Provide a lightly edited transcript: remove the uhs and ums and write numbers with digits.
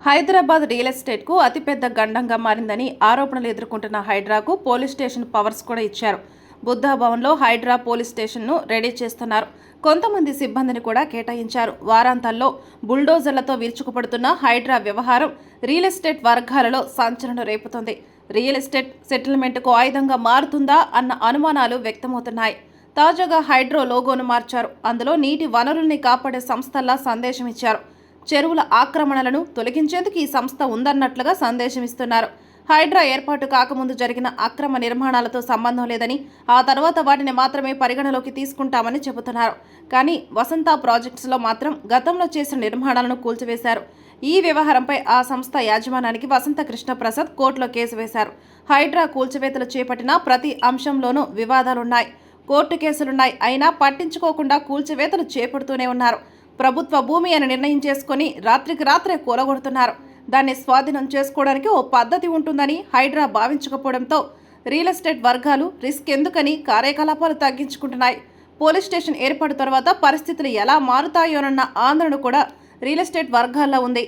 Hyderabad real ఎస్టేట్కు అతిపెద్ద గండంగా మారిందని ఆరోపణలు ఎదుర్కొంటున్న హైడ్రాకు పోలీస్ స్టేషన్ పవర్స్ కూడా ఇచ్చారు. బుద్ధా భవన్లో హైడ్రా పోలీస్ స్టేషన్ను రెడీ చేస్తున్నారు. కొంతమంది సిబ్బందిని కూడా కేటాయించారు. వారాంతాల్లో బుల్డోజర్లతో విరుచుకుపడుతున్న హైడ్రా వ్యవహారం రియల్ ఎస్టేట్ వర్గాలలో సంచలనం రేపుతోంది. రియల్ ఎస్టేట్ సెటిల్మెంట్కు ఆయుధంగా మారుతుందా అన్న అనుమానాలు వ్యక్తమవుతున్నాయి. తాజాగా హైడ్రో లోగోను మార్చారు. అందులో నీటి వనరుల్ని కాపాడే సంస్థల్లా సందేశం ఇచ్చారు. చెరువుల ఆక్రమణలను తొలగించేందుకు ఈ సంస్థ ఉందన్నట్లుగా సందేశం ఇస్తున్నారు. హైడ్రా ఏర్పాటు కాకముందు జరిగిన అక్రమ నిర్మాణాలతో సంబంధం లేదని, ఆ తర్వాత వాటిని మాత్రమే పరిగణలోకి తీసుకుంటామని చెబుతున్నారు. కానీ వసంత ప్రాజెక్ట్స్లో మాత్రం గతంలో చేసిన నిర్మాణాలను కూల్చివేశారు. ఈ వ్యవహారంపై ఆ సంస్థ యాజమాన్యానికి వసంత కృష్ణప్రసాద్ కోర్టులో కేసు వేశారు. హైడ్రా కూల్చివేతలు చేపట్టిన ప్రతి అంశంలోనూ వివాదాలున్నాయి, కోర్టు కేసులున్నాయి. అయినా పట్టించుకోకుండా కూల్చివేతలు చేపడుతూనే ఉన్నారు. ప్రభుత్వ భూమి అని నిర్ణయం చేసుకుని రాత్రికి రాత్రే కూలగొడుతున్నారు. దాన్ని స్వాధీనం చేసుకోవడానికి ఓ పద్ధతి ఉంటుందని హైడ్రా భావించకపోవడంతో రియల్ ఎస్టేట్ వర్గాలు రిస్క్ ఎందుకని కార్యకలాపాలు తగ్గించుకుంటున్నాయి. పోలీస్ స్టేషన్ ఏర్పాటు తర్వాత పరిస్థితులు ఎలా మారుతాయోనన్న ఆందోళన కూడా రియల్ ఎస్టేట్ వర్గాల్లో ఉంది.